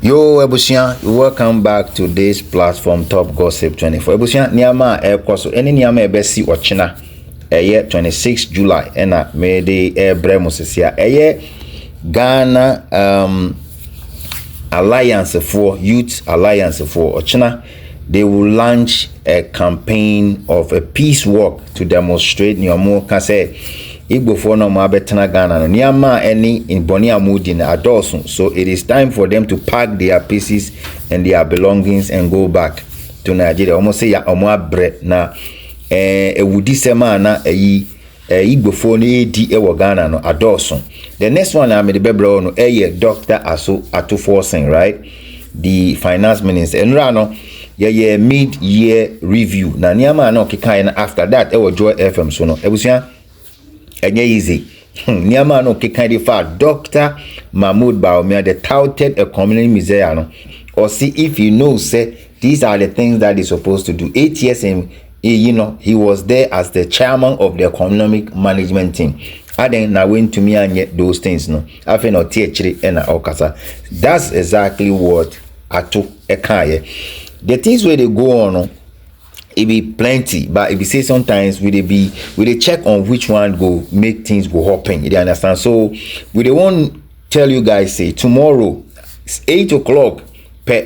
Yo, Ebusian, welcome back to this platform, Top Gossip 24. Ebusian, Niama Aircoso, any Niama Ebesi or China, a year 26 July, and a Mede Bremosia, a year Ghana Alliance for Youth Alliance for China. They will launch a campaign of a peace walk to demonstrate Nyamu Kase. Igbo for no mabetana Ghana no niama any in Bonia Mudi na adults. So it is time for them to pack their pieces and their belongings and go back to Nigeria. Almost say ya omo na wudi sema na Igbo for no di ewo Ghana no adults. The next one I made the bebro no Dr. Ato Forcing, right? The finance minister. And rano ye mid-year review. Na niama no kikai na after that ewo Joy FM so no. Ebusia easy. Niama no kekandi fa Dr. Mahmoud Bawumia, the touted economic misery. Or see if you know, say these are the things that he's supposed to do. 8 years in, he was there as the chairman of the economic management team. I then now went to me and yet those things no. I feel no teachri and okasa. That's exactly what I took a car. The things where they go on. It be plenty, but if you say sometimes we they check on which one go make things go hopping. You understand? So we they won't tell you guys say tomorrow 8 o'clock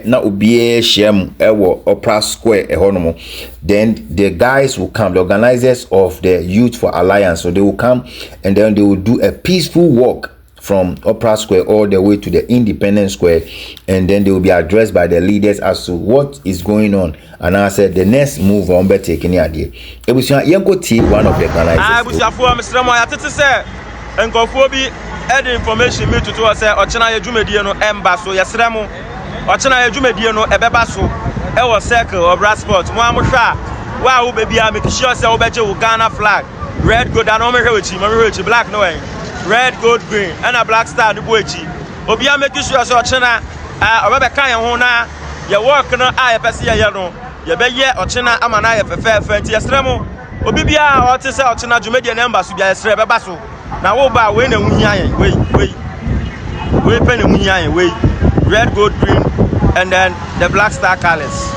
na ubie shem ewo Opera Square ehonomo. Then the guys will come, the organizers of the Youth for Alliance, so they will come and then they will do a peaceful walk from Opera Square all the way to the Independence Square, and then they will be addressed by the leaders as to what is going on. And I said the next move on be taking the idea. It was one of the organizers. I was a former Mr. to say, and go for be add information me to say, or China Jumediano Embasso, Yasramo, or China Jumediano Ebebasso, our circle of Rasport, Mamusha, wow, baby, I make sure so better Ghana flag, red, good, and Omerochi, black, no way. Red, gold, green, and a black star, the boychi. Obia make sure so China, Rebecca and Hona, you're working on I Pessia Yano, you be ye or China, Amana, fair friend, Yastremo, Obibia, or Tessa or China, Jumedian Embassy, Sreba Basso. Now, Oba, win a Munyan, wait, pen a Munyan, wait, red, gold, green, and then the black star colors.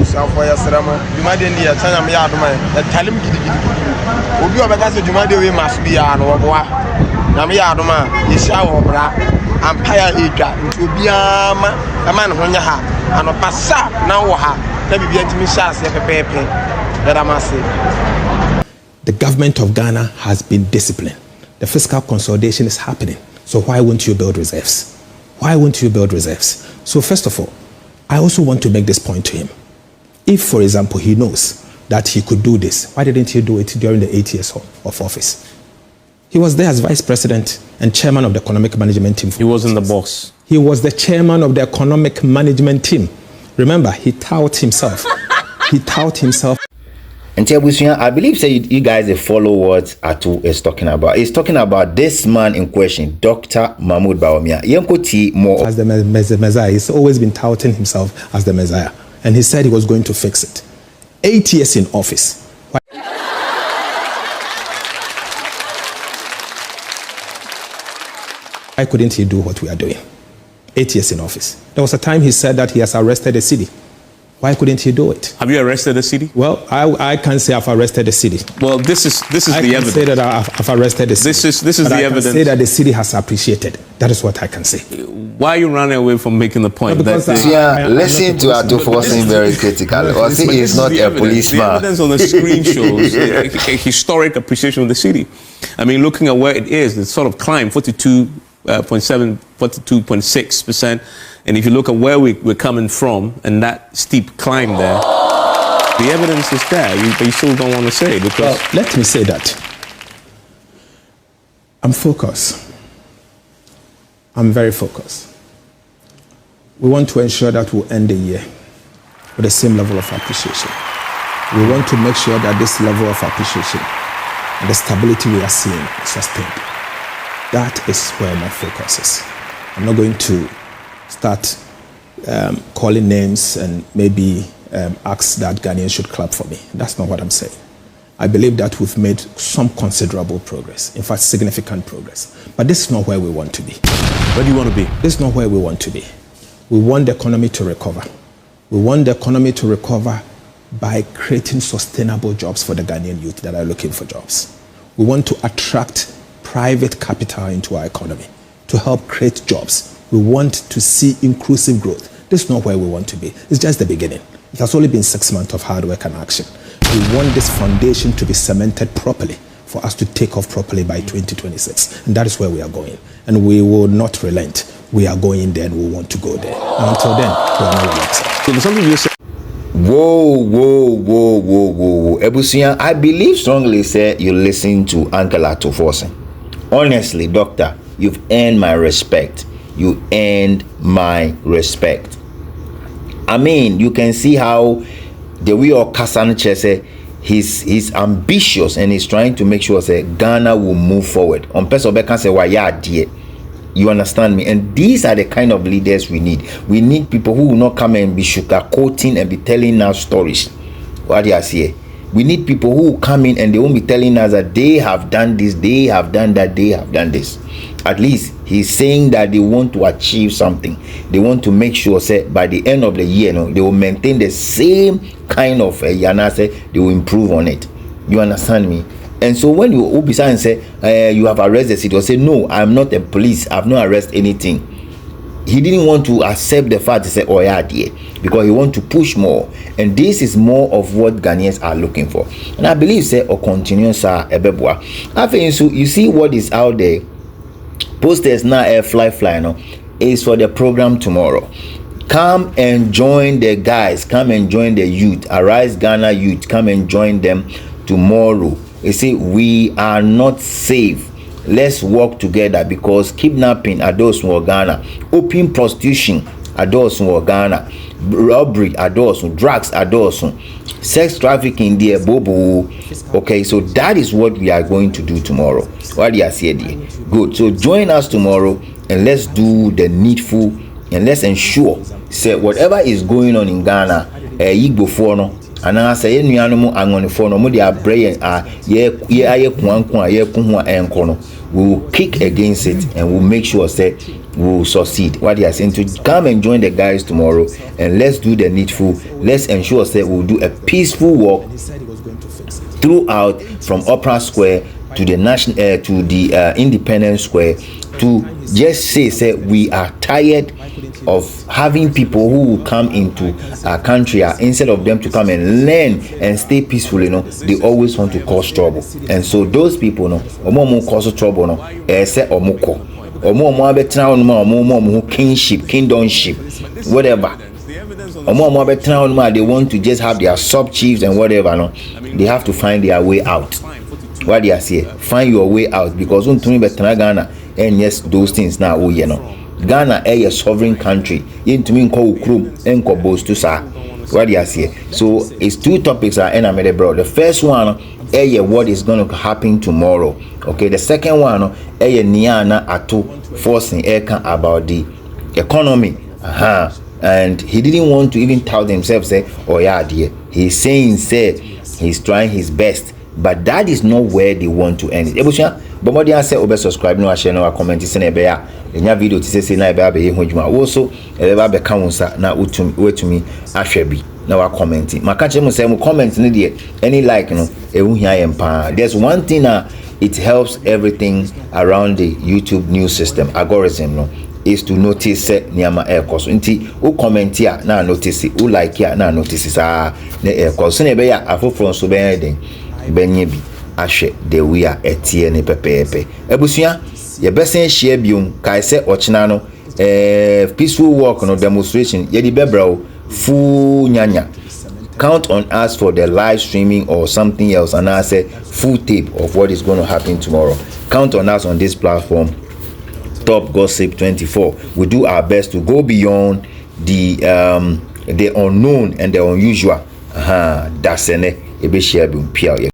For Yastremo, you might in the China Yard, tell him. Obi obeka se dwuma de we must be an oboa na me ya adoma ye sha wo bra empire edwa nti obi ama man ho nya ha anopa sa na wo ha na bibia ntimi sha ase pepepe that am say. The government of Ghana has been disciplined. The fiscal consolidation is happening. So why won't you build reserves? Why won't you build reserves? So first of all, I also want to make this point to him. If, for example, he knows that he could do this, why didn't he do it during the 8 years of office? He was there as vice president and chairman of the economic management team. He wasn't the boss. He was the chairman of the economic management team. Remember, he touted himself. He touted himself. And I believe say you guys follow what Atu is talking about. He's talking about this man in question, Dr. Mahmoud Bawumia. More as the Messiah. He's always been touting himself as the Messiah. And he said he was going to fix it. 8 years in office. Why couldn't he do what we are doing? 8 years in office. There was a time he said that he has arrested a city. Why couldn't he do it? Have you arrested a city? Well, I can't say I've arrested a city. Well, this is the evidence. I can say that I've arrested a city. This is the evidence. I can say that the city has appreciated. That is what I can say. Why are you running away from making the point? Listen to Ato Forcing very critically. Or see, he's not a policeman. The evidence on the screen shows a historic appreciation of the city. I mean, looking at where it is, it's sort of climbed 42.7, 42.6%. And if you look at where we're coming from and that steep climb there, the evidence is there. But you still don't want to say it because... Well, let me say that. I'm focused. I'm very focused. We want to ensure that we'll end the year with the same level of appreciation. We want to make sure that this level of appreciation and the stability we are seeing is sustained. That is where my focus is. I'm not going to start calling names and maybe ask that Ghanaians should clap for me. That's not what I'm saying. I believe that we've made some considerable progress, in fact, significant progress. But this is not where we want to be. Where do you want to be? This is not where we want to be. We want the economy to recover. We want the economy to recover by creating sustainable jobs for the Ghanaian youth that are looking for jobs. We want to attract private capital into our economy to help create jobs. We want to see inclusive growth. This is not where we want to be. It's just the beginning. It has only been 6 months of hard work and action. We want this foundation to be cemented properly for us to take off properly by 2026. And that is where we are going. And we will not relent. We are going there and we want to go there. And until then, we are not relaxing. Something you said. Whoa. Ebusian, I believe strongly, sir, you listen to Uncle Atoforsen. Honestly, doctor, you've earned my respect. You earned my respect. I mean, you can see how the way of Kassan say he's ambitious and he's trying to make sure that Ghana will move forward. On person can say why dear. You understand me? And these are the kind of leaders we need. We need people who will not come and be sugarcoating and be telling us stories. What do you say? We need people who will come in and they won't be telling us that they have done this, they have done that, they have done this. At least he's saying that they want to achieve something. They want to make sure that by the end of the year, they will maintain the same kind of they will improve on it. You understand me? And so when you Obisa and say you have arrested the city, or say no, I'm not a police, I've not arrested anything. He didn't want to accept the fact to say, oh yeah, dear, because he want to push more. And this is more of what Ghanaians are looking for. And I believe say or continue sir ebebwa. I think so you see what is out there. Posters now fly no is for the program tomorrow. Come and join the guys, come and join the youth, Arise Ghana youth, come and join them tomorrow. You see, we are not safe. Let's work together, because kidnapping are those who are Ghana, open prostitution are those who are Ghana, robbery are those who, drugs are those who, sex trafficking there, bobo. Okay, so that is what we are going to do tomorrow. What do you say there? Good. So join us tomorrow and let's do the needful and let's ensure say whatever is going on in Ghana, IGBO for no. And I say, any animal I'm on the phone, no their brain we will kick against it and we'll make sure that we will succeed. What they are saying to come and join the guys tomorrow and let's do the needful. Let's ensure that we'll do a peaceful walk throughout from Opera Square to the national to the Independence Square to just say we are tired of having people who will come into our country instead of them to come and learn and stay peaceful, they always want to cause trouble. And so those people cause trouble say kingship, kingdomship, whatever. They want to just have their sub chiefs and whatever. They have to find their way out. What they are saying, find your way out, because Ghana and yes, those things now Ghana is a sovereign country. What do you say? So it's two topics bro. The first one what is going to happen tomorrow. Okay, the second one Niana Ato forcing about the economy. And he didn't want to even tell himself say, oh yeah, dear. He's saying he's trying his best, but that is not where they want to end it. But more than say subscribe, no share, no comment, enya video ti say na ebe be hojuma wo so ebe be ka wonsa na wetumi ahwe bi na wa comment maka che mo say mo comment ne de any like no ewu hia yem pa. There's one thing it helps everything around the YouTube news system algorithm no is to notice niama ekoso nti o comment here na notice o like here na notice na ekoso na ebe ya afoforo so ben den benye bi ahwe the we are etie ne pepepe ebusua ye besen share biom kai se ochina no peaceful walk no demonstration ye di bebra full nyanya. Count on us for the live streaming or something else, and I say full tape of what is going to happen tomorrow. Count on us on this platform, Top Gossip 24. We do our best to go beyond the unknown and the unusual. That's ene ebe share biom pia.